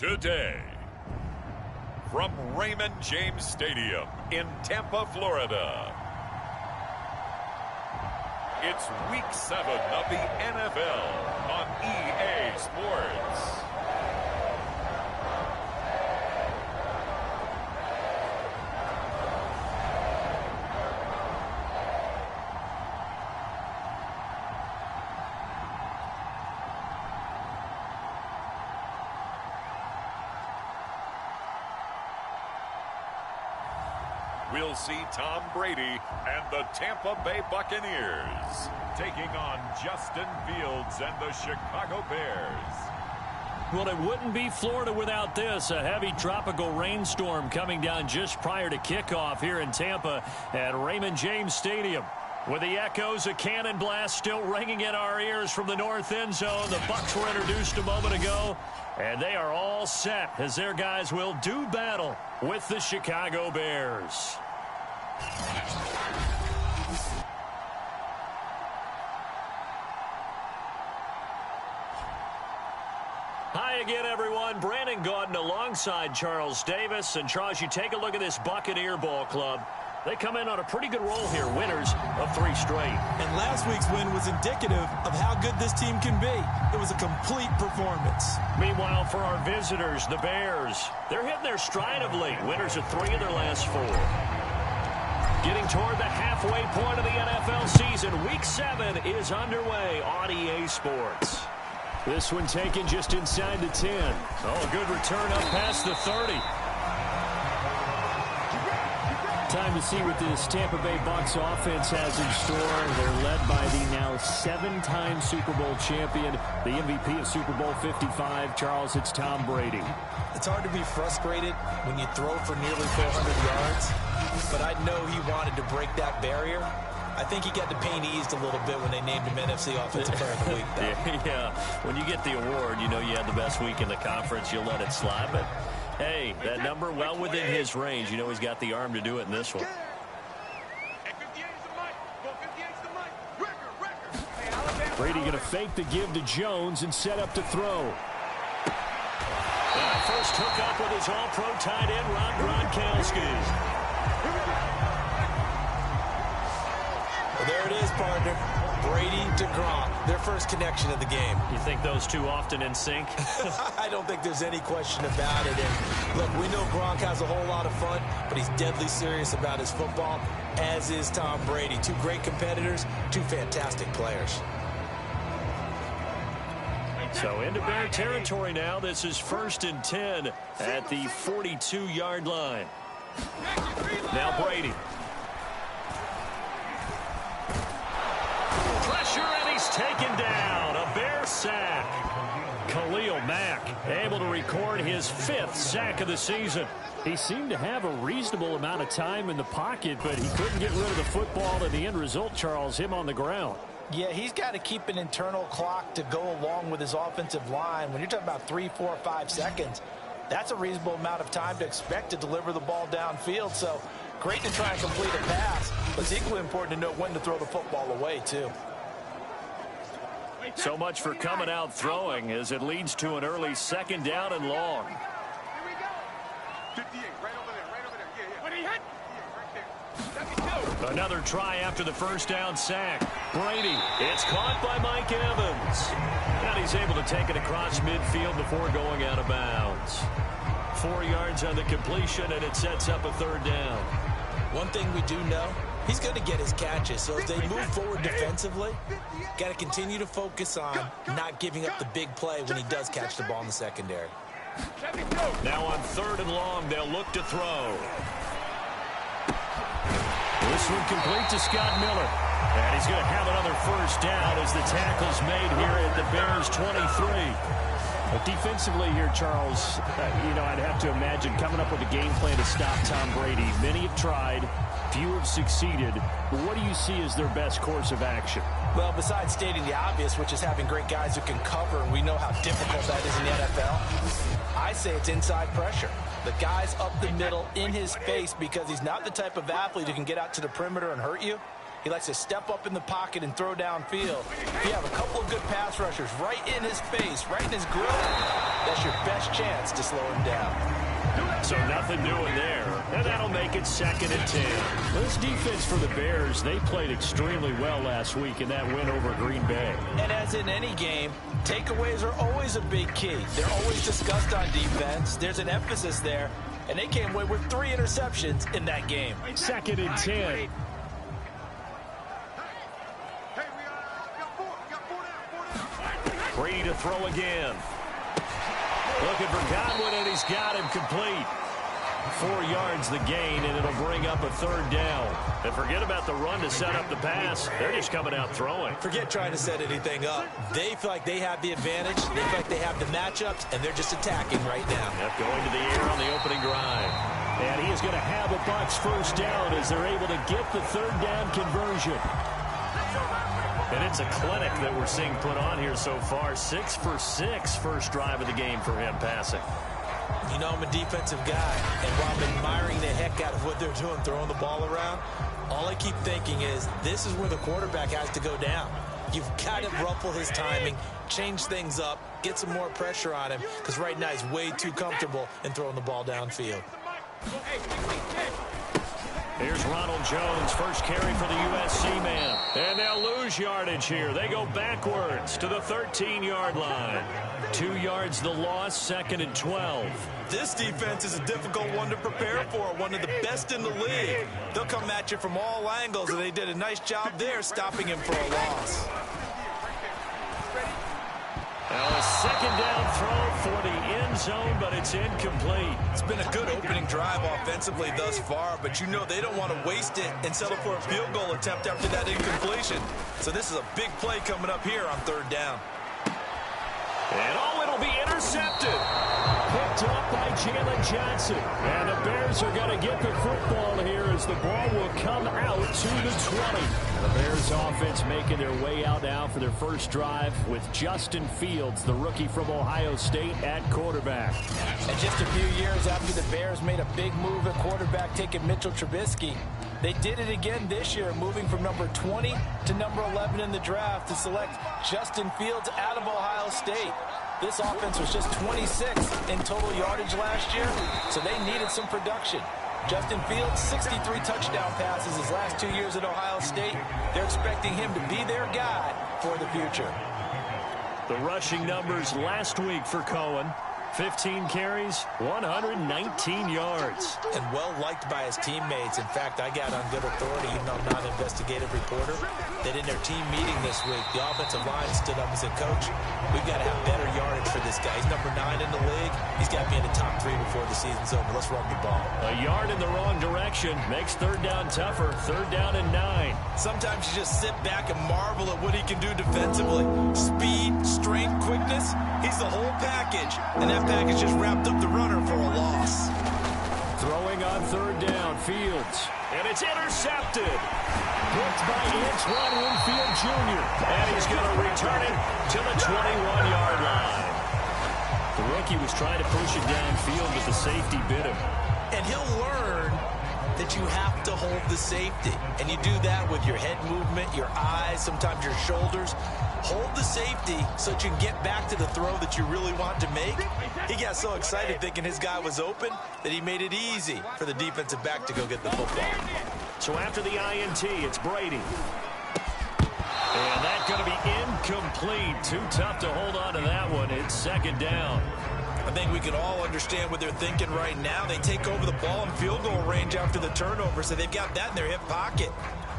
Today, from Raymond James Stadium in Tampa, Florida, it's Week 7 of the NFL on EA Sports. We'll see Tom Brady and the Tampa Bay Buccaneers taking on Justin Fields and the Chicago Bears. Well, it wouldn't be Florida without this. A heavy tropical rainstorm coming down just prior to kickoff here in Tampa at Raymond James Stadium. With the echoes of cannon blast still ringing in our ears from the north end zone, the Bucs were introduced a moment ago, and they are all set as their guys will do battle with the Chicago Bears. Hi again, everyone. Brandon Gaudin alongside Charles Davis. And, Charles, you take a look at this Buccaneer ball club. They come in on a pretty good roll here, winners of 3 straight. And last week's win was indicative of how good this team can be. It was a complete performance. Meanwhile, for our visitors, the Bears, they're hitting their stride of late. Winners of 3 of their last 4. Getting toward the halfway point of the NFL season, Week 7 is underway on EA Sports. This one taken just inside the 10. Oh, a good return up past the 30. Time to see what this Tampa Bay Bucs offense has in store. They're led by the now 7-time Super Bowl champion, the MVP of Super Bowl 55. Charles, it's Tom Brady. It's hard to be frustrated when you throw for nearly 400 yards, but I know he wanted to break that barrier. I think he got the pain eased a little bit when they named him NFC Offensive Player of the Week, though. Yeah, when you get the award, you know you had the best week in the conference, you'll let it slide, but hey, that number well within his range. You know he's got the arm to do it in this one. Brady going to fake the give to Jones and set up to throw. First hook up with his all-pro tight end, Rob Gronkowski. Well, there it is, partner. Brady to Gronk, their first connection of the game. You think those two often in sync? I don't think there's any question about it. And look, we know Gronk has a whole lot of fun, but he's deadly serious about his football, as is Tom Brady. 2 great competitors, 2 fantastic players. So into Bear territory now. This is 1st and 10 at the 42-yard line. Now Brady. Pressure, and he's taken down. A Bear sack. Khalil Mack able to record his 5th sack of the season. He seemed to have a reasonable amount of time in the pocket, but he couldn't get rid of the football, and the end result, Charles, him on the ground. Yeah, he's got to keep an internal clock to go along with his offensive line. When you're talking about 3, 4, 5 seconds, that's a reasonable amount of time to expect to deliver the ball downfield. So great to try and complete a pass, but it's equally important to know when to throw the football away, too. So much for coming out throwing as it leads to an early 2nd down and long. Here we go. 58, right over there. Yeah. What he hit? Another try after the first down sack. Brady, it's caught by Mike Evans. And he's able to take it across midfield before going out of bounds. 4 yards on the completion, and it sets up a 3rd down. One thing we do know, he's going to get his catches. So as they move forward defensively, got to continue to focus on not giving up the big play when he does catch the ball in the secondary. Now on 3rd and long, they'll look to throw. This one complete to Scott Miller. And he's going to have another 1st down as the tackle's made here at the Bears 23. But defensively here, Charles, I'd have to imagine coming up with a game plan to stop Tom Brady. Many have tried, few have succeeded. But what do you see as their best course of action? Well, besides stating the obvious, which is having great guys who can cover, and we know how difficult that is in the NFL, I say it's inside pressure. The guy's up the middle in his face because he's not the type of athlete who can get out to the perimeter and hurt you. He likes to step up in the pocket and throw downfield. If you have a couple of good pass rushers right in his face, right in his grill, that's your best chance to slow him down. So nothing doing there. And that'll make it 2nd and 10. This defense for the Bears, they played extremely well last week in that win over Green Bay. And as in any game, takeaways are always a big key. They're always discussed on defense. There's an emphasis there. And they came away with 3 interceptions in that game. 2nd and 10. Brady to throw again. Looking for Godwin, and he's got him complete. 4 yards the gain, and it'll bring up a 3rd down. And forget about the run to set up the pass. They're just coming out throwing. Forget trying to set anything up. They feel like they have the advantage. They feel like they have the matchups, and they're just attacking right now. Yep, going to the air on the opening drive. And he is going to have a Bucs 1st down as they're able to get the 3rd down conversion. And it's a clinic that we're seeing put on here so far. 6 for 6 first drive of the game for him passing. You know, I'm a defensive guy, and while I'm admiring the heck out of what they're doing, throwing the ball around, all I keep thinking is this is where the quarterback has to go down. You've got to ruffle his timing, change things up, get some more pressure on him, because right now he's way too comfortable in throwing the ball downfield. Here's Ronald Jones, first carry for the USC man. And they'll lose yardage here. They go backwards to the 13-yard line. 2 yards the loss, 2nd and 12. This defense is a difficult one to prepare for, one of the best in the league. They'll come at you from all angles, and they did a nice job there stopping him for a loss. Now a 2nd down throw for the end zone, but it's incomplete. It's been a good opening drive offensively thus far, but you know they don't want to waste it and settle for a field goal attempt after that incompletion. So this is a big play coming up here on 3rd down. And it'll be intercepted. Picked up by Jalen Johnson. And the Bears are going to get the football here as the ball will come out to the 20. The Bears offense making their way out now for their first drive with Justin Fields, the rookie from Ohio State, at quarterback. And just a few years after the Bears made a big move at quarterback, taking Mitchell Trubisky, they did it again this year, moving from number 20 to number 11 in the draft to select Justin Fields out of Ohio State. This offense was just 26th in total yardage last year, so they needed some production. Justin Fields, 63 touchdown passes his last 2 years at Ohio State. They're expecting him to be their guy for the future. The rushing numbers last week for Cohen. 15 carries, 119 yards. And well-liked by his teammates. In fact, I got on good authority, even though I'm not an investigative reporter, that in their team meeting this week, the offensive line stood up and said, Coach, we've got to have better yardage for this guy. He's number 9 in the league. He's got to be in the top 3 before the season's over. Let's run the ball. A yard in the wrong direction makes 3rd down tougher. 3rd down and 9. Sometimes you just sit back and marvel at what he can do defensively. Speed, strength, quickness, he's the whole package. And that package just wrapped up the runner for a loss. Throwing on 3rd down, Fields. And it's intercepted. Picked by Antoine Winfield Jr. And he's going to return it to the 21-yard line. The rookie was trying to push it downfield, but the safety bit him. And he'll learn that you have to hold the safety. And you do that with your head movement, your eyes, sometimes your shoulders. Hold the safety so that you can get back to the throw that you really want to make. He got so excited thinking his guy was open that he made it easy for the defensive back to go get the football. So after the INT, it's Brady. And that's going to be incomplete. Too tough to hold on to that one. It's 2nd down. I think we can all understand what they're thinking right now. They take over the ball in field goal range after the turnover, so they've got that in their hip pocket.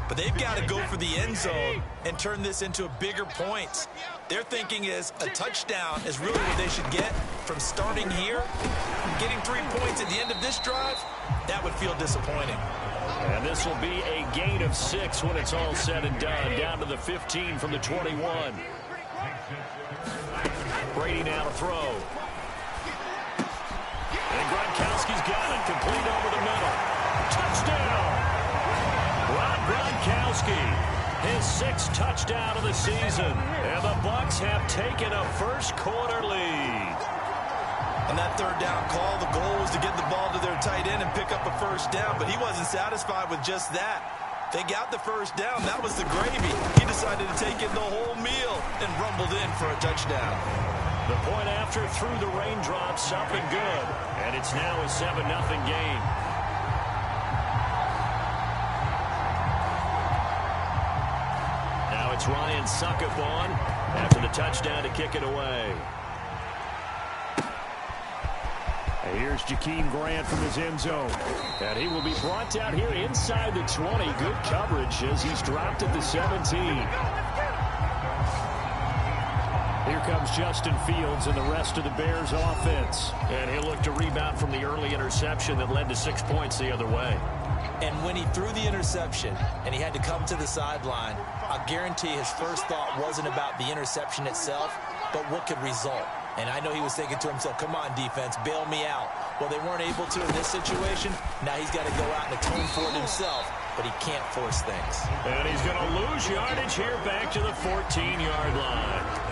But they've got to go for the end zone and turn this into a bigger points. Their thinking is a touchdown is really what they should get from starting here. Getting 3 points at the end of this drive, that would feel disappointing. And this will be a gain of 6 when it's all said and done. Down to the 15 from the 21. Brady now to throw. And Gronkowski's got it. Complete over the middle. Touchdown! Rob Gronkowski, his 6th touchdown of the season. And the Bucs have taken a first-quarter lead. On that 3rd down call, the goal was to get the ball to their tight end and pick up a 1st down, but he wasn't satisfied with just that. They got the first down. That was the gravy. He decided to take in the whole meal and rumbled in for a touchdown. The point after through the raindrops, up and good. And it's now a 7-0 game. Now it's Ryan Suckup on after the touchdown to kick it away. And here's Jakeem Grant from his end zone. And he will be brought down here inside the 20. Good coverage as he's dropped at the 17. Here comes Justin Fields and the rest of the Bears offense. And he'll look to rebound from the early interception that led to 6 points the other way. And when he threw the interception and he had to come to the sideline, I guarantee his first thought wasn't about the interception itself, but what could result. And I know he was thinking to himself, come on, defense, bail me out. Well, they weren't able to in this situation. Now he's got to go out and atone for it himself, but he can't force things. And he's going to lose yardage here back to the 14-yard line.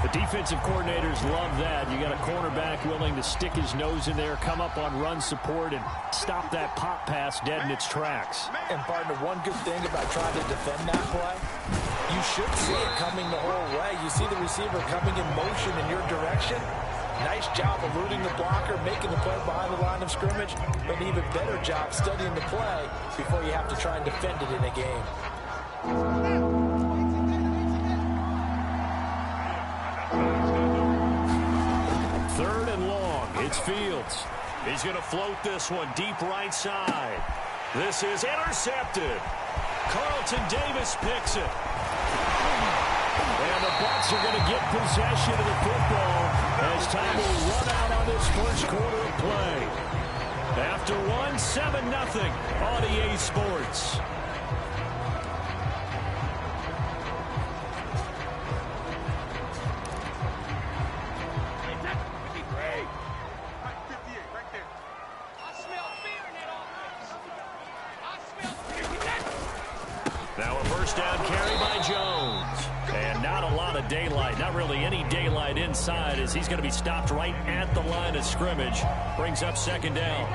The defensive coordinators love that. You got a cornerback willing to stick his nose in there, come up on run support, and stop that pop pass dead in its tracks. And, partner, one good thing about trying to defend that play, you should see it coming the whole way. You see the receiver coming in motion in your direction. Nice job eluding the blocker, making the play behind the line of scrimmage, but an even better job studying the play before you have to try and defend it in a game. Third and long. It's Fields. He's going to float this one deep right side. This is intercepted. Carlton Davis picks it. And the Bucs are going to get possession of the football as time will run out on this first quarter of play. After 7-0 on EA Sports. Now a first down carry by Jones. And not a lot of daylight, not really any daylight inside as he's going to be stopped right at the line of scrimmage. Brings up second down.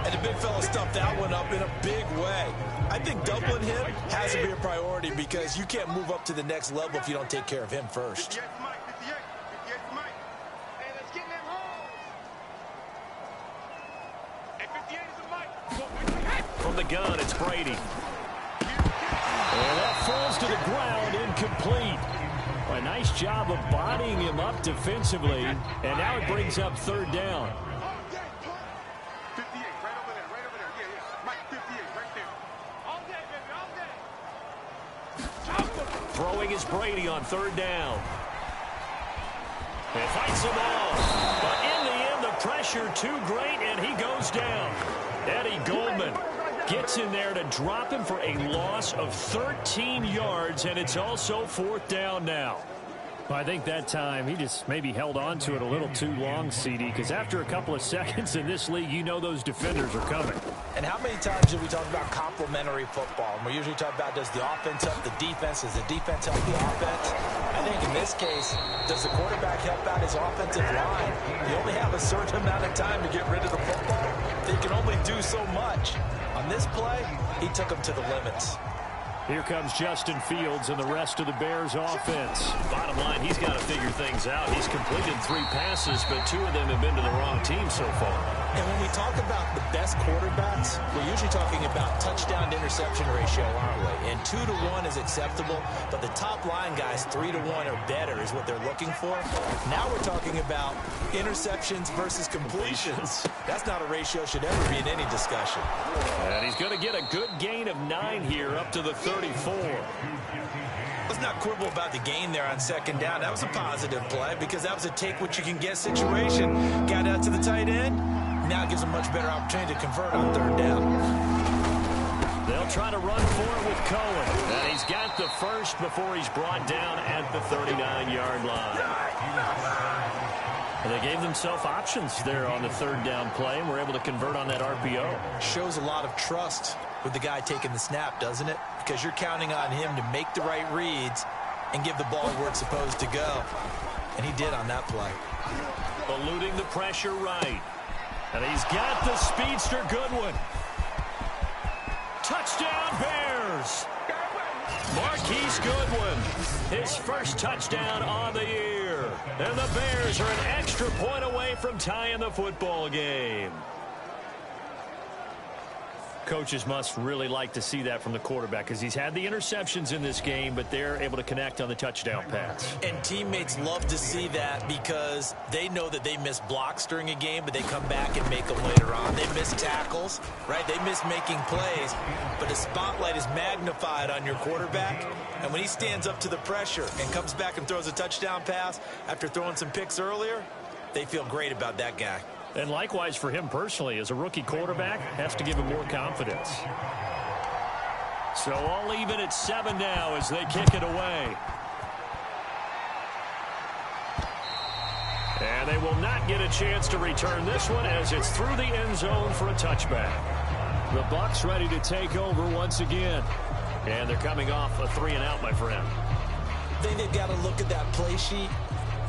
And the big fella stuffed that one up in a big way. I think doubling him has to be a priority because you can't move up to the next level if you don't take care of him first. From the gun, it's Brady. And that falls to the ground, incomplete. A nice job of bodying him up defensively, and now it brings up third down. 58, right over there, right over there. Yeah. Mike, 58, right there. All day, baby, all day. Throwing is Brady on third down. And fights him off. But in the end, the pressure too great, and he goes down. Eddie Goldman gets in there to drop him for a loss of 13 yards, and it's also fourth down now. Well, I think that time he just maybe held on to it a little too long, CD, because after a couple of seconds in this league, you know those defenders are coming. And how many times do we talk about complementary football? And we usually talk about, does the offense help the defense? Does the defense help the offense? I think in this case, does the quarterback help out his offensive line? You only have a certain amount of time to get rid of the football. They can only do so much. On this play, he took them to the limits. Here comes Justin Fields and the rest of the Bears offense. Bottom line, he's got to figure things out. He's completed 3 passes, but 2 of them have been to the wrong team so far. And when we talk about the best quarterbacks, we're usually talking about touchdown to interception ratio, aren't we? And 2 to 1 is acceptable, but the top line guys, 3 to 1 or better is what they're looking for. Now we're talking about interceptions versus completions. That's not a ratio should ever be in any discussion. And he's going to get a good gain of 9 here up to the 34. Let's not quibble about the gain there on second down. That was a positive play because that was a take-what-you-can-get situation. Got out to the tight end. Now it gives a much better opportunity to convert on third down. They'll try to run for it with Cohen. And he's got the first before he's brought down at the 39-yard line. And they gave themselves options there on the third down play and were able to convert on that RPO. Shows a lot of trust with the guy taking the snap, doesn't it? Because you're counting on him to make the right reads and give the ball where it's supposed to go. And he did on that play. Eluding the pressure right. And he's got the speedster Goodwin. Touchdown, Bears! Marquise Goodwin, his first touchdown on the year. And the Bears are an extra point away from tying the football game. Coaches must really like to see that from the quarterback because he's had the interceptions in this game, but they're able to connect on the touchdown pass. And teammates love to see that because they know that they miss blocks during a game, but they come back and make them later on. They miss tackles, right? They miss making plays, but the spotlight is magnified on your quarterback. And when he stands up to the pressure and comes back and throws a touchdown pass after throwing some picks earlier, they feel great about that guy. And likewise for him personally, as a rookie quarterback, has to give him more confidence. So all even at 7 now as they kick it away. And they will not get a chance to return this one as it's through the end zone for a touchback. The Bucs ready to take over once again. And they're coming off a 3-and-out, my friend. I think they've got to look at that play sheet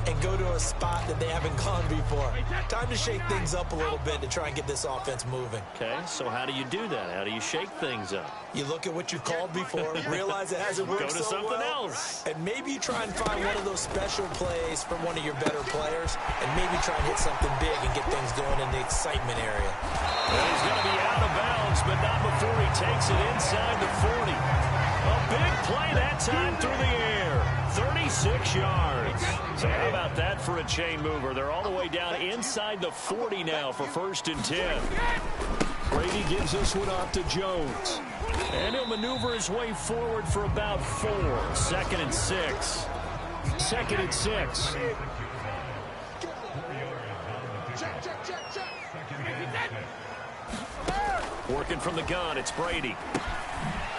and go to a spot that they haven't gone before. Time to shake things up a little bit to try and get this offense moving. Okay, so how do you do that? How do you shake things up? You look at what you've called before, realize it hasn't worked Go to so something well, else. and maybe try and find one of those special plays from one of your better players, and maybe try and hit something big and get things going in the excitement area. Well, he's going to be out of bounds, but not before he takes it inside the 40. A big play that time through the air. 36 yards. So how about that for a chain mover? They're all the way down inside the 40 now for 1st and 10. Brady gives this one off to Jones. And he'll maneuver his way forward for about 4. 2nd and 6. 2nd and 6. Working from the gun, it's Brady.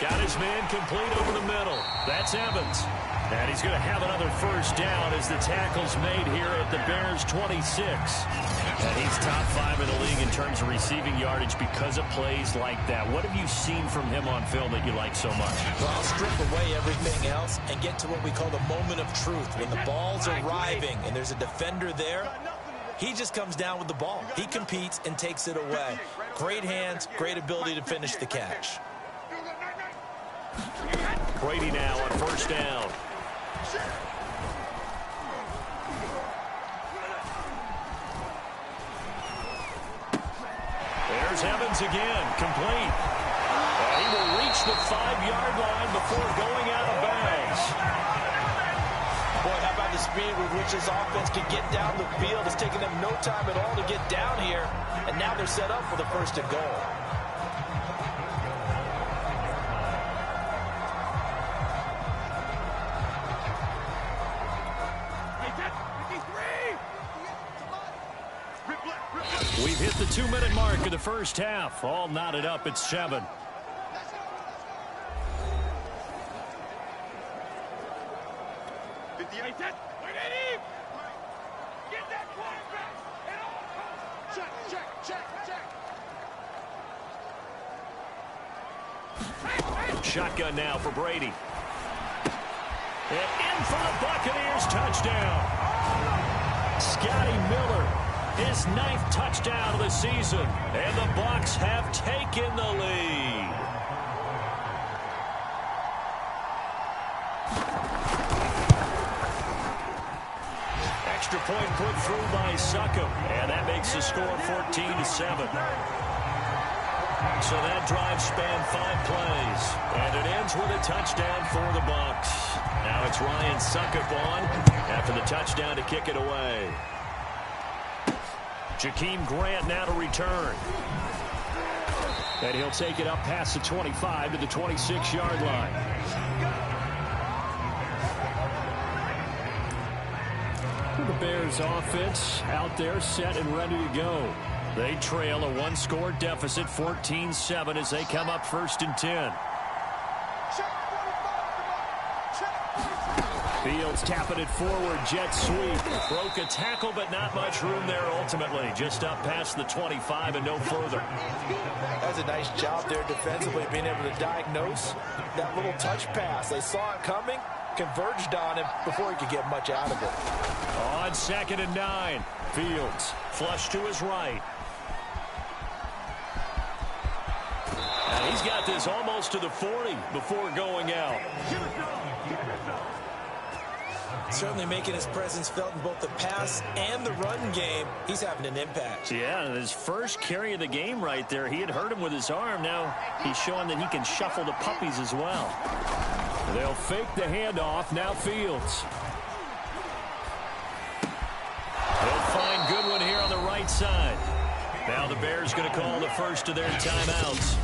Got his man complete over the middle. That's Evans. And he's going to have another 1st down as the tackle's made here at the Bears 26. And he's top 5 in the league in terms of receiving yardage because of plays like that. What have you seen from him on film that you like so much? Well, I'll strip away everything else and get to what we call the moment of truth. When the ball's arriving and there's a defender there, he just comes down with the ball. He competes and takes it away. Great hands, great ability to finish the catch. Brady now on 1st down. There's Evans again, complete. And he will reach the 5-yard line before going out of bounds. Boy, how about the speed with which this offense can get down the field? It's taken them no time at all to get down here, and now they're set up for the 1st and goal. We've hit the 2-minute mark of the 1st half. All knotted up at 7. Shotgun now for Brady. And in for the Buccaneers, touchdown. Scotty Miller, his 9th touchdown of the season. And the Bucs have taken the lead. Extra point put through by Succop. And that makes the score 14-7. So that drive spanned 5 plays, and it ends with a touchdown for the Bucs. Now it's Ryan Succop on after the touchdown to kick it away. Jakeem Grant now to return. And he'll take it up past the 25 to the 26-yard line. The Bears offense out there set and ready to go. They trail a 1-score deficit, 14-7, as they come up 1st and 10. Fields tapping it forward, jet sweep. Broke a tackle, but not much room there ultimately. Just up past the 25 and no further. That's a nice job there defensively, being able to diagnose that little touch pass. They saw it coming, converged on him before he could get much out of it. On 2nd and 9, Fields flush to his right. And He's got this almost to the 40 before going out. Certainly making his presence felt in both the pass and the run game. He's having an impact. Yeah, his first carry of the game right there. He had hurt him with his arm. Now he's showing that he can shuffle the puppies as well. They'll fake the handoff. Now Fields. They'll find Goodwin here on the right side. Now the Bears going to call the first of their timeouts,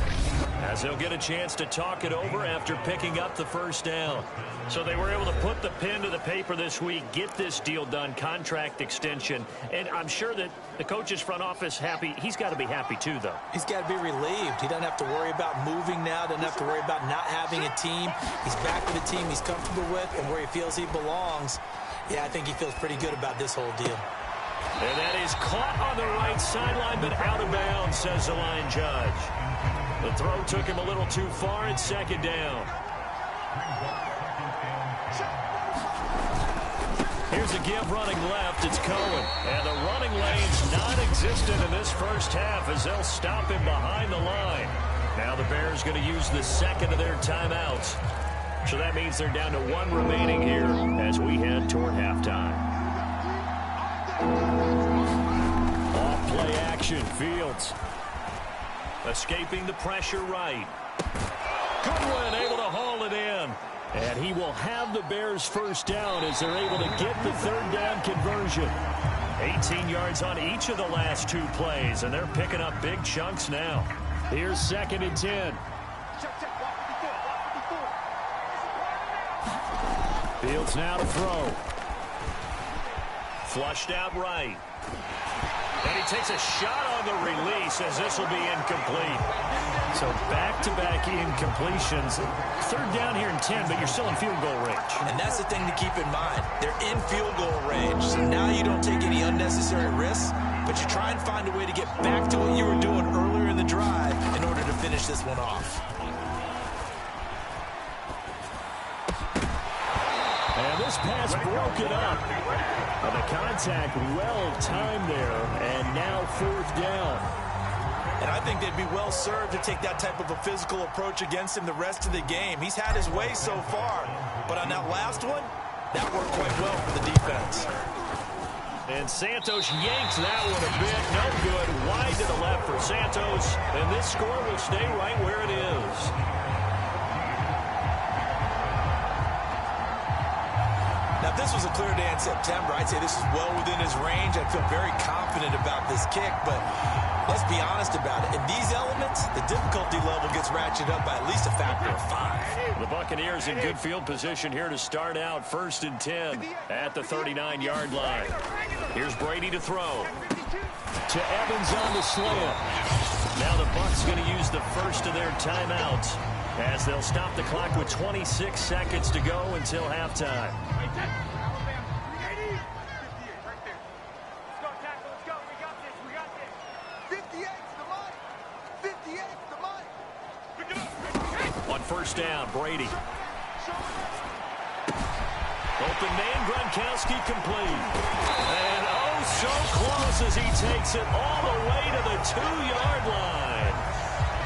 as they'll get a chance to talk it over after picking up the first down. So they were able to put the pen to the paper this week, get this deal done, contract extension. And I'm sure that the coach's front office happy. He's got to be happy too, though. He's got to be relieved. He doesn't have to worry about moving now, doesn't have to worry about not having a team. He's back with a team he's comfortable with and where he feels he belongs. Yeah, I think he feels pretty good about this whole deal. And that is caught on the right sideline, but out of bounds, says the line judge. The throw took him a little too far. It's second down. Here's a give running left. It's Cohen. And the running lane's non-existent in this first half as they'll stop him behind the line. Now the Bears going to use the second of their timeouts. So that means they're down to one remaining here as we head toward halftime. Off play action. Fields. Escaping the pressure right. Goodwin able to haul it in. And he will have the Bears first down as they're able to get the third down conversion. 18 yards on each of the last two plays, and they're picking up big chunks now. Here's 2nd and 10. Fields now to throw. Flushed out right. And he takes a shot on the release as this will be incomplete. So back-to-back incompletions. Third down here in 10, but you're still in field goal range. And that's the thing to keep in mind. They're in field goal range. So now you don't take any unnecessary risks, but you try and find a way to get back to what you were doing earlier in the drive in order to finish this one off. And this pass broken up. And the contact well-timed there, and now 4th down. And I think they'd be well served to take that type of a physical approach against him the rest of the game. He's had his way so far, but on that last one, that worked quite well for the defense. And Santos yanks that one a bit. No good. Wide to the left for Santos. And this score will stay right where it is. Now, if this was a clear day in September, I'd say this is well within his range. I'd feel very confident about this kick, but let's be honest about it. In these elements, the difficulty level gets ratcheted up by at least a factor of 5. The Buccaneers in good field position here to start out 1st and 10 at the 39-yard line. Here's Brady to throw. To Evans on the slant. Now the Bucs going to use the first of their timeouts as they'll stop the clock with 26 seconds to go until halftime. On first down, Brady. Open man, Gronkowski complete. And oh, so close as he takes it all the way to the 2-yard line.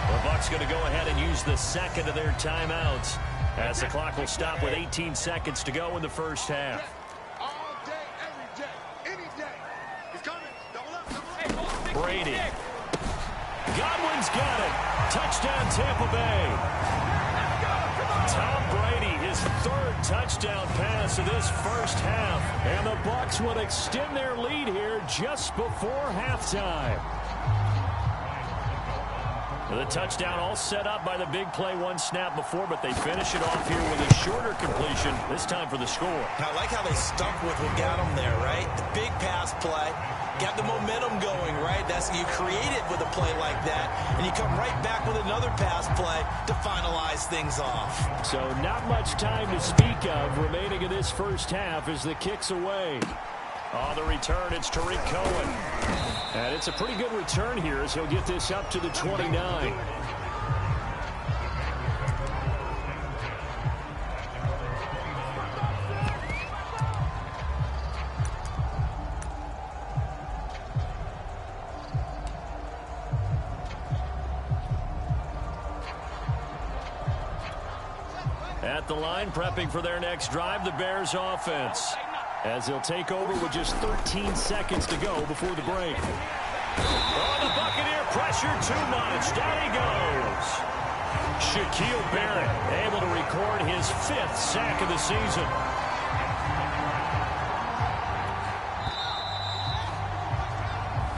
The Bucs going to go ahead and use the second of their timeouts as the clock will stop with 18 seconds to go in the first half. All day, every day, any day. He's coming. Double up, double up. Brady. Godwin's got it. Touchdown, Tampa Bay. Tom Brady, his 3rd touchdown pass of this first half. And the Bucs would extend their lead here just before halftime. The touchdown all set up by the big play one snap before, but they finish it off here with a shorter completion, this time for the score. I like how they stuck with what got them there, right? The big pass play, got the momentum going, right? That's you create it with a play like that, and you come right back with another pass play to finalize things off. So not much time to speak of remaining in this first half as the kick's away. On the return, it's Tariq Cohen. And it's a pretty good return here as he'll get this up to the 29. At the line, prepping for their next drive, the Bears offense. As they'll take over with just 13 seconds to go before the break. Oh, the Buccaneer pressure too much. Down he goes. Shaquille Barrett able to record his 5th sack of the season.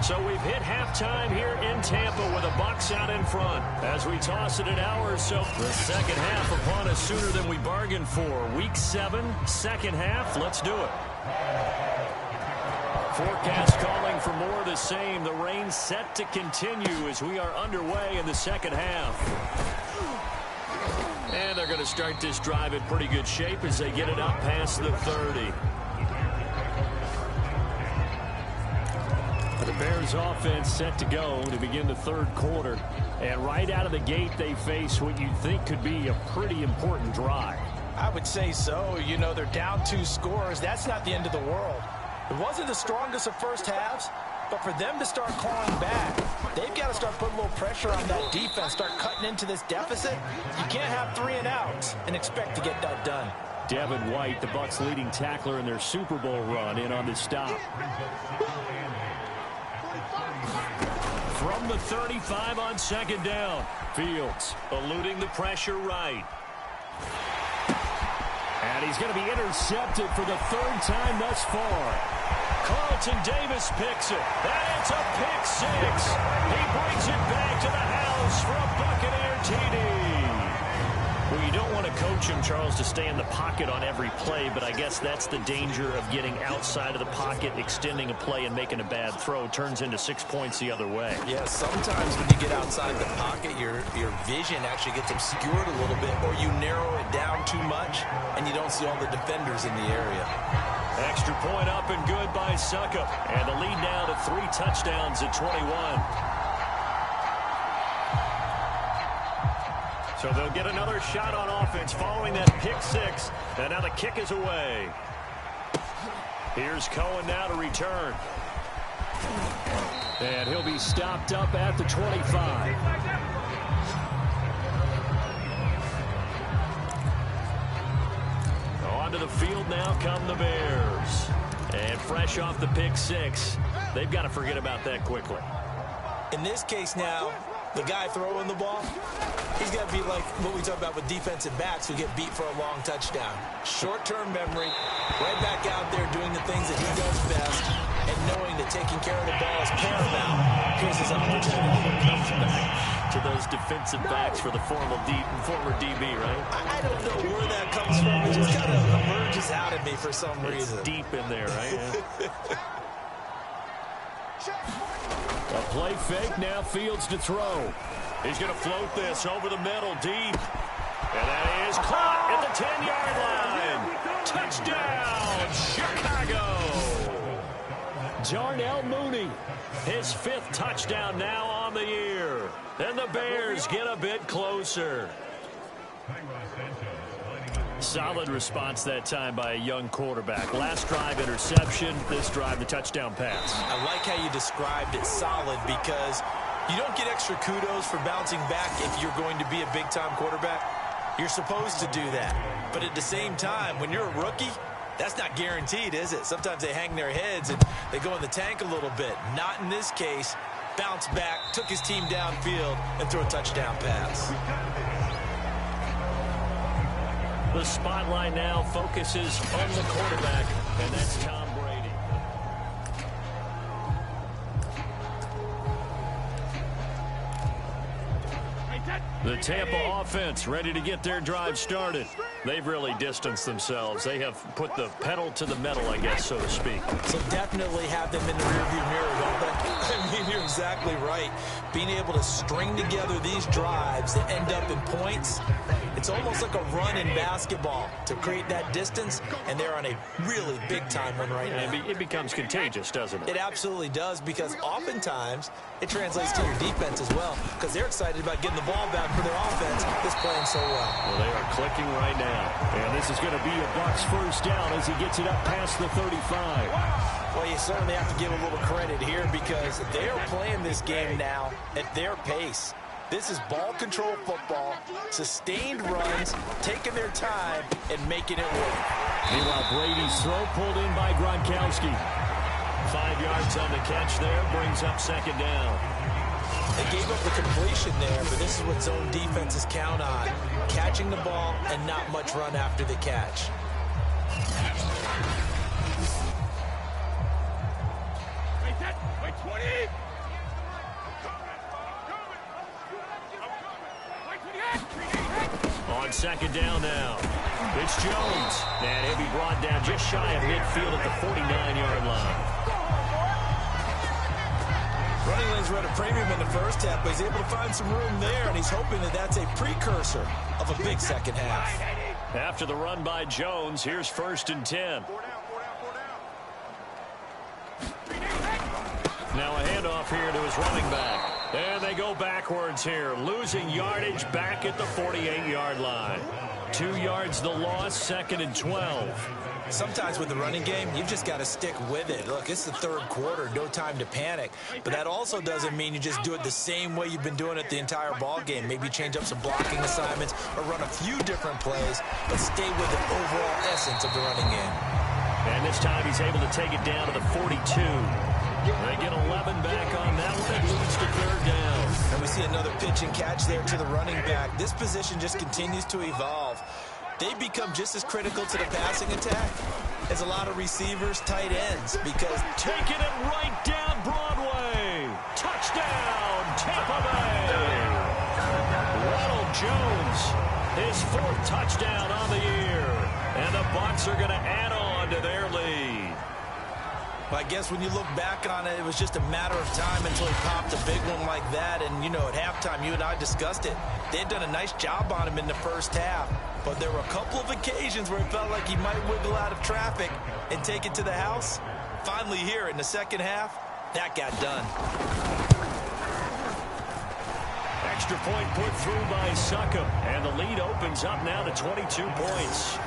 So we've hit halftime here in Tampa with the Bucs out in front. As we toss it an hour or so, the second half upon us sooner than we bargained for. Week 7, second half. Let's do it. Forecast calling for more of the same. The rain set to continue as we are underway in the second half. And they're going to start this drive in pretty good shape as they get it up past the 30. The Bears offense set to go to begin the third quarter. And right out of the gate, they face what you think could be a pretty important drive. I would say so. You know, they're down 2 scores. That's not the end of the world. It wasn't the strongest of first halves, but for them to start clawing back, they've got to start putting a little pressure on that defense, start cutting into this deficit. You can't have 3 and outs and expect to get that done. Devin White, the Bucs' leading tackler in their Super Bowl run, in on this stop. From the 35 on second down, Fields eluding the pressure right. And he's going to be intercepted for the 3rd time thus far. Carlton Davis picks it. And it's a pick 6. He brings it back to the house for a Buccaneer TD. Well, you don't want to coach him, Charles, to stay in the pocket on every play, but I guess that's the danger of getting outside of the pocket, extending a play, and making a bad throw. Turns into 6 points the other way. Yeah, sometimes when you get outside the pocket, your vision actually gets obscured a little bit, or you narrow it down too much, and you don't see all the defenders in the area. Extra point up and good by Succop. And the lead now to 3 touchdowns at 21. So they'll get another shot on offense following that pick 6. And now the kick is away. Here's Cohen now to return. And he'll be stopped up at the 25. Onto the field now come the Bears. And fresh off the pick 6, they've got to forget about that quickly. In this case now, the guy throwing the ball, he's got to be like what we talk about with defensive backs who get beat for a long touchdown. Short-term memory, right back out there doing the things that he does best, and knowing that taking care of the ball is paramount. Here's his opportunity. Comes back to those defensive backs for the former DB, right? I don't know where that comes from. It just kind of emerges out of me for some reason. It's deep in there, right? A play fake, now Fields to throw. He's going to float this over the middle, deep. And that is caught at the 10-yard line. Touchdown, Chicago. Darnell Mooney. His 5th touchdown now on the year. And the Bears get a bit closer. Solid response that time by a young quarterback. Last drive, interception. This drive, the touchdown pass. I like how you described it, solid, because you don't get extra kudos for bouncing back if you're going to be a big-time quarterback. You're supposed to do that. But at the same time, when you're a rookie, that's not guaranteed, is it? Sometimes they hang their heads and they go in the tank a little bit. Not in this case. Bounced back, took his team downfield, and threw a touchdown pass. The spotlight now focuses on the quarterback, and that's Tom Brady. The Tampa offense ready to get their drive started. They've really distanced themselves. They have put the pedal to the metal, I guess, so to speak. So definitely have them in the rearview mirror, don't they? I mean, you're exactly right. Being able to string together these drives that end up in points, it's almost like a run in basketball to create that distance, and they're on a really big-time one right now. It becomes contagious, doesn't it? It absolutely does, because oftentimes it translates to your defense as well, because they're excited about getting the ball back for their offense that's playing so well. Well, they are clicking right now. And this is going to be a Bucs first down as he gets it up past the 35. Well, you certainly have to give a little credit here because they're playing this game now at their pace. This is ball control football, sustained runs, taking their time, and making it work. Meanwhile, Brady's throw pulled in by Gronkowski. 5 yards on the catch there, brings up second down. They gave up the completion there, but this is what zone defenses count on. Catching the ball and not much run after the catch. On second down now, it's Jones. And he'll be brought down just shy of midfield at the 49-yard line. Running lanes were at a premium in the first half, but he's able to find some room there, and he's hoping that that's a precursor of a big second half. After the run by Jones, here's 1st and 10. Now a handoff here to his running back. And they go backwards here, losing yardage back at the 48-yard line. 2 yards the loss, 2nd and 12. Sometimes with the running game, you've just got to stick with it. Look, it's the third quarter, no time to panic. But that also doesn't mean you just do it the same way you've been doing it the entire ball game. Maybe change up some blocking assignments or run a few different plays, but stay with the overall essence of the running game. And this time he's able to take it down to the 42. They get 11 back on that one. It leads to 3rd down. And we see another pitch and catch there to the running back. This position just continues to evolve. They become just as critical to the passing attack as a lot of receivers, tight ends, because taking it right down Broadway. Touchdown, Tampa Bay. Ronald Jones, his 4th touchdown on the year. And the Bucs are going to add on to their lead. But I guess when you look back on it, it was just a matter of time until he popped a big one like that. And, you know, at halftime, you and I discussed it. They had done a nice job on him in the first half. But there were a couple of occasions where it felt like he might wiggle out of traffic and take it to the house. Finally here in the second half, that got done. Extra point put through by Succop. And the lead opens up now to 22 points.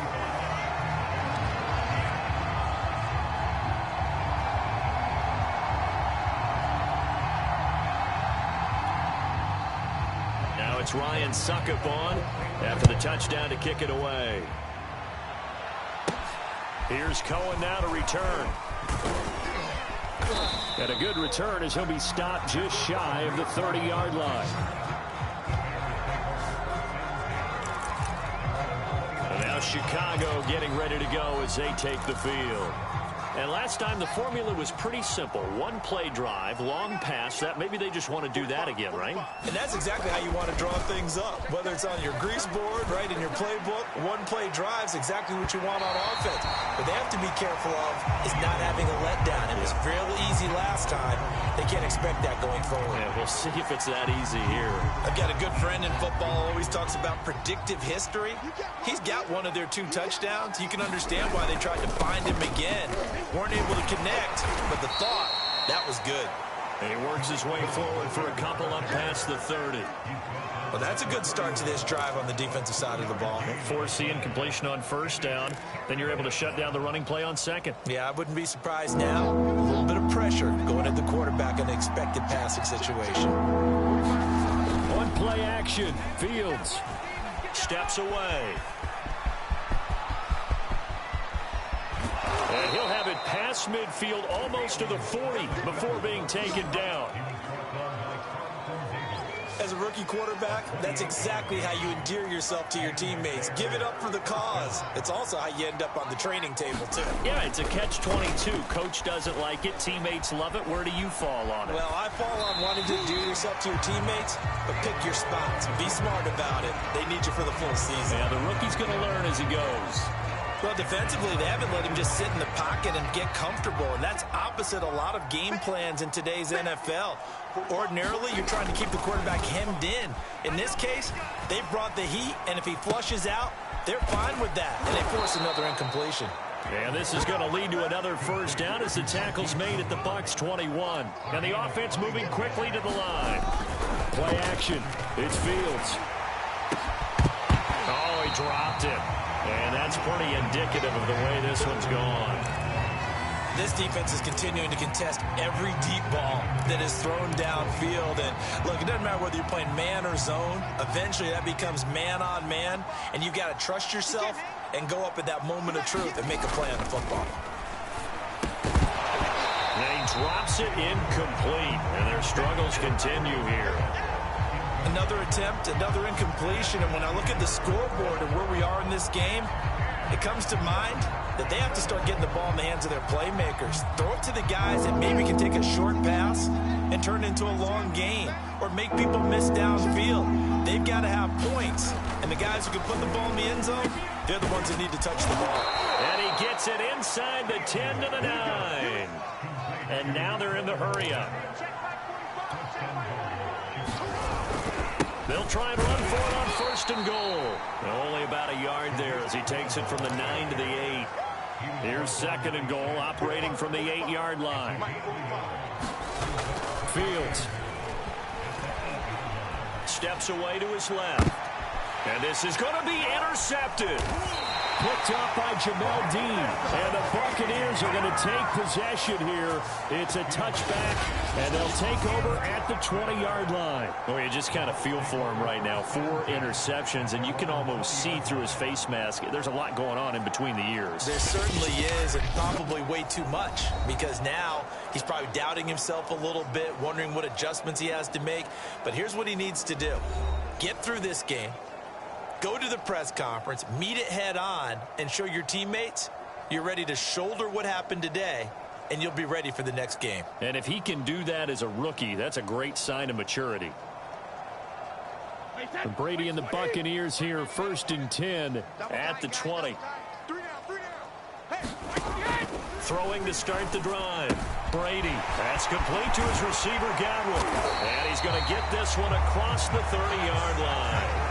It's Ryan Succop on after the touchdown to kick it away. Here's Cohen now to return. And a good return as he'll be stopped just shy of the 30-yard line. And now Chicago getting ready to go as they take the field. And last time the formula was pretty simple. One play drive, long pass. That maybe they just want to do that again, right? And that's exactly how you want to draw things up. Whether it's on your grease board, right, in your playbook, one play drive's exactly what you want on offense. What they have to be careful of is not having a letdown. It was fairly easy last time. They can't expect that going forward. Yeah, we'll see if it's that easy here. I've got a good friend in football, always talks about predictive history. He's got one of their 2 touchdowns. You can understand why they tried to find him again. Weren't able to connect, but the thought, that was good. And he works his way forward for a couple up past the 30. Well, that's a good start to this drive on the defensive side of the ball. Forcing completion on 1st down. Then you're able to shut down the running play on 2nd. Yeah, I wouldn't be surprised now. A little bit of pressure going at the quarterback in an expected passing situation. One play action. Fields steps away. And he'll have it past midfield almost to the 40 before being taken down. As a rookie quarterback, that's exactly how you endear yourself to your teammates. Give it up for the cause. It's also how you end up on the training table, too. Yeah, it's a catch-22. Coach doesn't like it. Teammates love it. Where do you fall on it? Well, I fall on wanting to endear yourself to your teammates, but pick your spots. Be smart about it. They need you for the full season. Yeah, the rookie's going to learn as he goes. Well, defensively, they haven't let him just sit in the pocket and get comfortable, and that's opposite a lot of game plans in today's NFL. Ordinarily, you're trying to keep the quarterback hemmed in. In this case, they've brought the heat, and if he flushes out, they're fine with that, and they force another incompletion. And this is going to lead to another 1st down as the tackle's made at the Bucs 21. And the offense moving quickly to the line. Play action. It's Fields. Oh, he dropped it. And that's pretty indicative of the way this one's gone. This defense is continuing to contest every deep ball that is thrown downfield. And look, it doesn't matter whether you're playing man or zone. Eventually, that becomes man on man, and you've got to trust yourself and go up at that moment of truth and make a play on the football. And he drops it incomplete, and their struggles continue here. Another attempt, another incompletion, and when I look at the scoreboard and where we are in this game, it comes to mind that they have to start getting the ball in the hands of their playmakers. Throw it to the guys that maybe can take a short pass and turn it into a long gain or make people miss downfield. They've got to have points, and the guys who can put the ball in the end zone, they're the ones that need to touch the ball. And he gets it inside the 10 to the 9. And now they're in the hurry-up. They'll try and run for it on 1st and goal. Only about a yard there as he takes it from the 9 to the 8. Here's 2nd and goal, operating from the 8-yard line. Fields steps away to his left. And this is going to be intercepted. Picked up by Jamel Dean. And the Buccaneers are going to take possession here. It's a touchback, and they'll take over at the 20-yard line. Oh, you just kind of feel for him right now. 4 interceptions, and you can almost see through his face mask. There's a lot going on in between the ears. There certainly is, and probably way too much, because now he's probably doubting himself a little bit, wondering what adjustments he has to make. But here's what he needs to do. Get through this game. Go to the press conference, meet it head on, and show your teammates you're ready to shoulder what happened today, and you'll be ready for the next game. And if he can do that as a rookie, that's a great sign of maturity. And Brady and the Buccaneers here, 1st and 10 at the 20. Throwing to start the drive. Brady, that's complete to his receiver, Godwin. And he's going to get this one across the 30-yard line.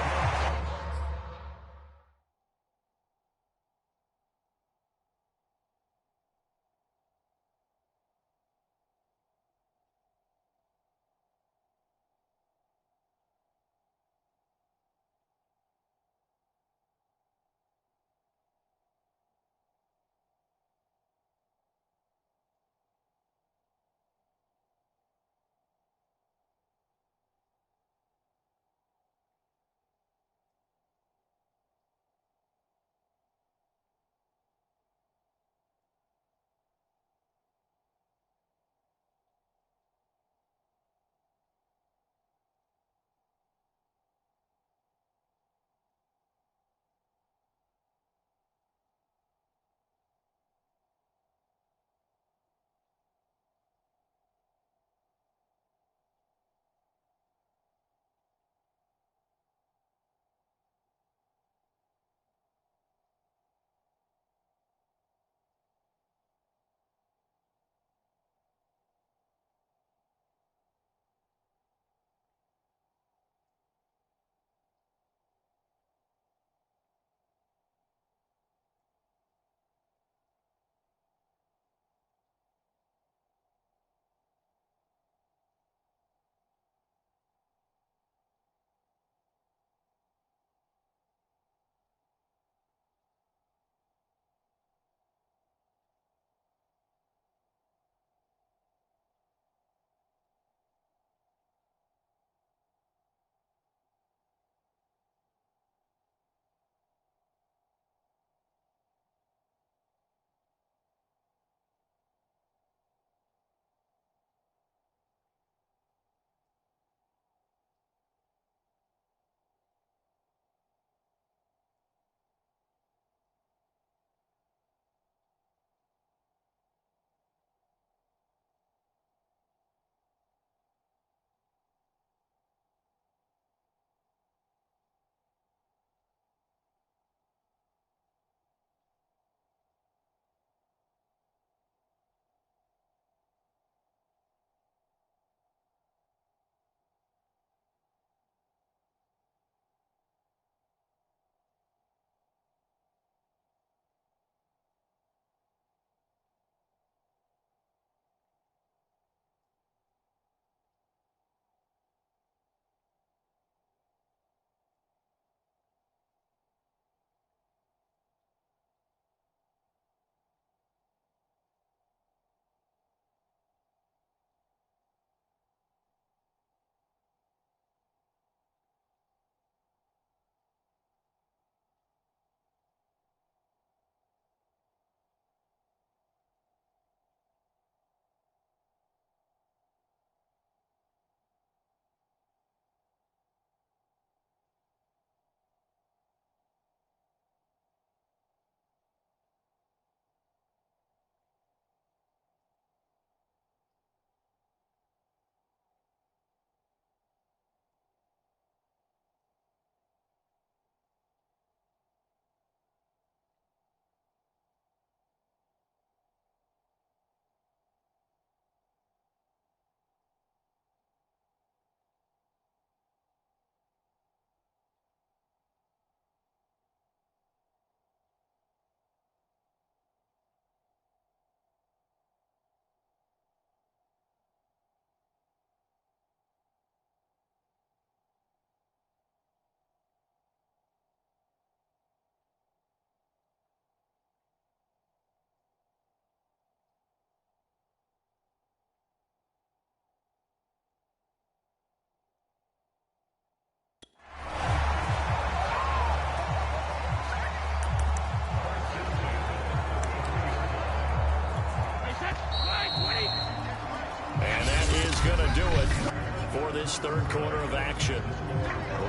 for this third quarter of action.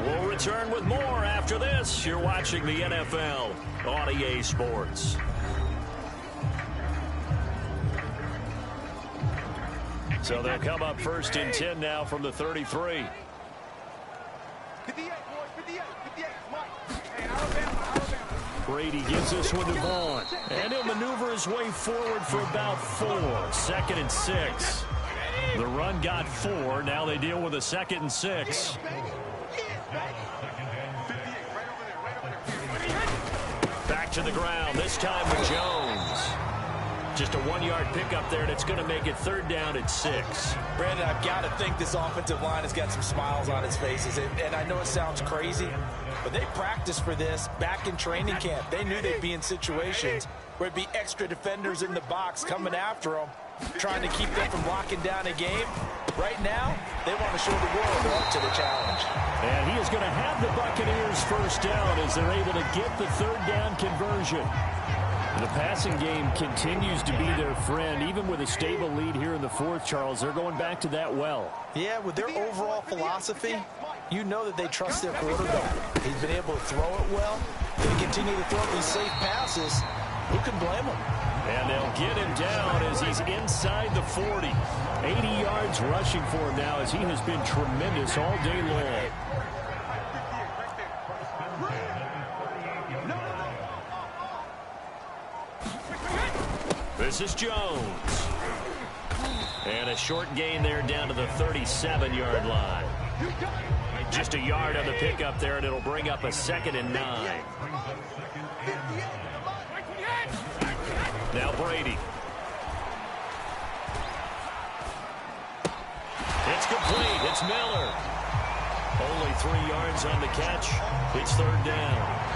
We'll return with more after this. You're watching the NFL on EA Sports. So they'll come up first and 10 now from the 33. 58, boys, 58, 58. Hey, Alabama. Brady gives this one to Vaughn. And he'll maneuver his way forward for about 4. 2nd and 6. The run got 4. Now they deal with a 2nd and 6. Back to the ground, this time with Jones. Just a 1-yard pickup there, and it's going to make it 3rd down at 6. Brandon, I've got to think this offensive line has got some smiles on its faces. And I know it sounds crazy, but they practiced for this back in training camp. They knew they'd be in situations where it'd be extra defenders in the box coming after them, trying to keep them from locking down a game. Right now, they want to show the world they're up to the challenge. And he is going to have the Buccaneers first down as they're able to get the 3rd down conversion. The passing game continues to be their friend. Even with a stable lead here in the 4th, Charles, they're going back to that well. Yeah, with their overall philosophy, you know that they trust their quarterback. He's been able to throw it well. They continue to throw these safe passes. Who can blame them? And they'll get him down as he's inside the 40. 80 yards rushing for him now as he has been tremendous all day long. This is Jones. And a short gain there down to the 37-yard line. Just a yard on the pickup there, and it'll bring up a 2nd and 9. Now Brady. It's complete. It's Miller. Only 3 yards on the catch. It's 3rd down.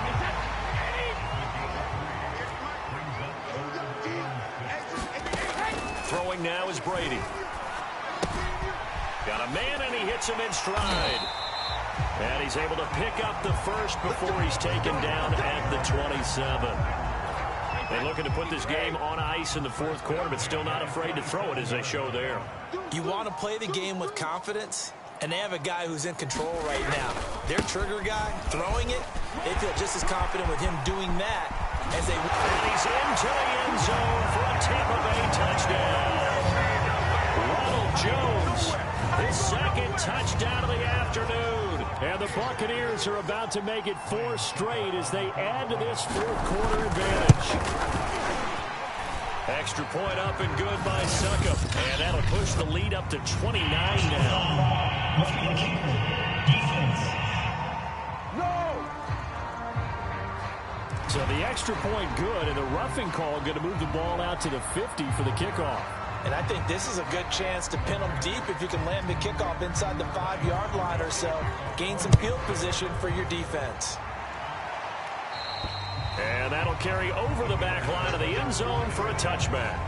Throwing now is Brady. Got a man, and he hits him in stride. And he's able to pick up the first before he's taken down at the 27. They're looking to put this game on ice in the 4th quarter, but still not afraid to throw it as they show there. You want to play the game with confidence, and they have a guy who's in control right now. Their trigger guy, throwing it, they feel just as confident with him doing that as they... And he's into the end zone for a Tampa Bay touchdown. Ronald Jones, his 2nd touchdown of the afternoon. And the Buccaneers are about to make it 4 straight as they add to this 4th quarter advantage. Extra point up and good by Succop. And that'll push the lead up to 29 now. So the extra point good, and the roughing call going to move the ball out to the 50 for the kickoff. And I think this is a good chance to pin them deep if you can land the kickoff inside the 5-yard line or so. Gain some field position for your defense. And that'll carry over the back line of the end zone for a touchback.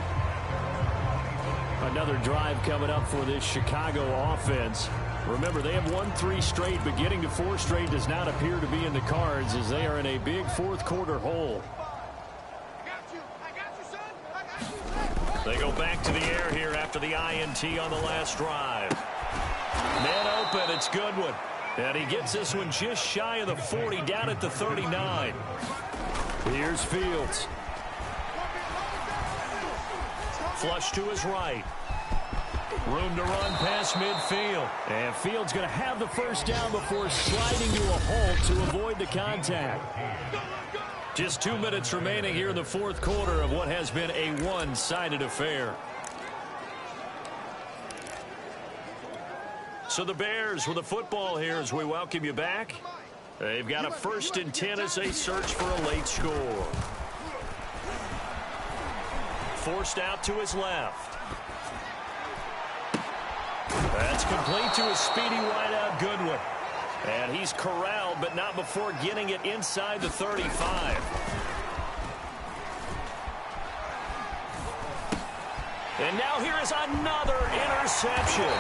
Another drive coming up for this Chicago offense. Remember, they have won 3 straight, but getting to 4 straight does not appear to be in the cards as they are in a big 4th quarter hole. They go back to the air here after the INT on the last drive. Man open, it's Goodwin. And he gets this one just shy of the 40, down at the 39. Here's Fields. Flush to his right. Room to run past midfield. And Fields going to have the first down before sliding to a halt to avoid the contact. Just 2 minutes remaining here in the 4th quarter of what has been a one-sided affair. So the Bears with the football here as we welcome you back. They've got a 1st and 10 as they search for a late score. Forced out to his left. That's complete to his speedy wideout Goodwin. And he's corralled, but not before getting it inside the 35. And now here is another interception.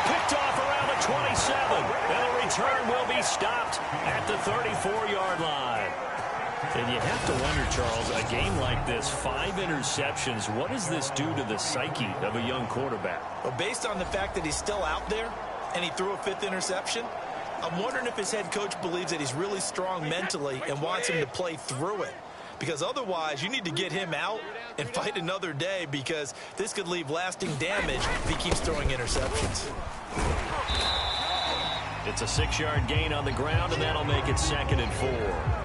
Picked off around the 27. And the return will be stopped at the 34-yard line. And you have to wonder, Charles, a game like this, 5 interceptions, what does this do to the psyche of a young quarterback? Well, based on the fact that he's still out there and he threw a 5th interception. I'm wondering if his head coach believes that he's really strong mentally and wants him to play through it. Because otherwise, you need to get him out and fight another day, because this could leave lasting damage if he keeps throwing interceptions. It's a 6-yard gain on the ground, and that'll make it 2nd and 4.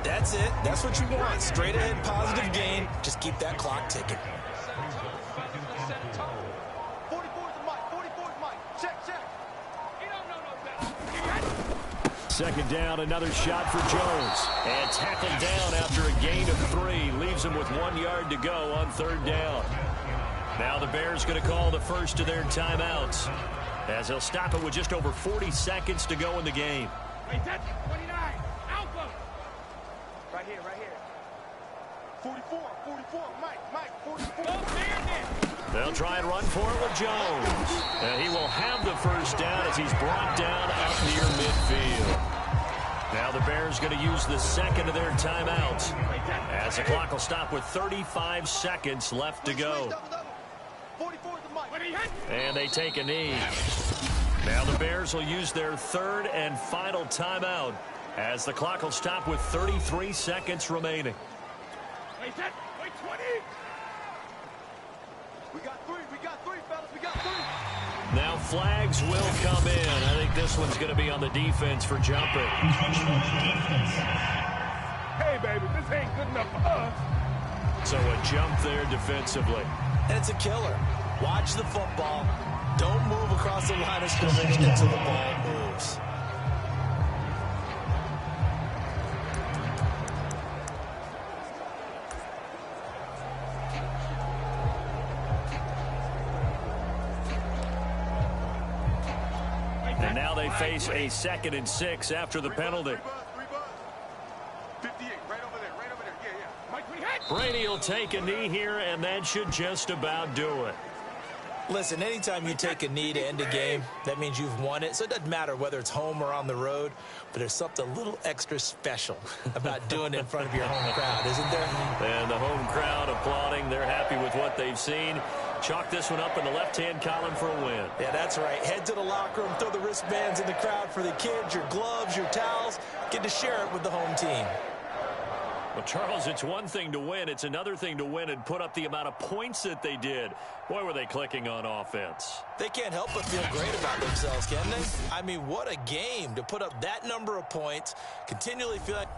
That's it. That's what you want. Straight ahead positive gain. Just keep that clock ticking. 44's Mike. 44's Mike. Check. He don't know no better. 2nd down, another shot for Jones. And tackled down after a gain of 3. Leaves him with 1 yard to go on 3rd down. Now the Bears going to call the first of their timeouts, as they'll stop it with just over 40 seconds to go in the game. Wait, that's 29. Alpha. Right here. 44. Mike. 44. They'll try and run for it with Jones. And he will have the first down as he's brought down up near midfield. Now the Bears going to use the 2nd of their timeouts, as the clock will stop with 35 seconds left to go. 44's Mike. And they take a knee. Now the Bears will use their 3rd and final timeout, as the clock will stop with 33 seconds remaining. Wait, 20. We got three, fellas. We got 3. Now flags will come in. I think this one's going to be on the defense for jumping. Hey, baby, this ain't good enough for us. So a jump there defensively. And it's a killer. Watch the football. Don't move across the line of scrimmage until the ball moves. And now they face a 2nd and 6 after the penalty. 58, right over there. Yeah. Mike, we had. Brady will take a knee here, and that should just about do it. Listen, anytime you take a knee to end a game, that means you've won it. So it doesn't matter whether it's home or on the road, but there's something a little extra special about doing it in front of your home crowd, isn't there? And the home crowd applauding. They're happy with what they've seen. Chalk this one up in the left-hand column for a win. Yeah, that's right. Head to the locker room, throw the wristbands in the crowd for the kids, your gloves, your towels. Get to share it with the home team. Well, Charles, it's one thing to win. It's another thing to win and put up the amount of points that they did. Boy, were they clicking on offense. They can't help but feel great about themselves, can they? I mean, what a game to put up that number of points, continually feel like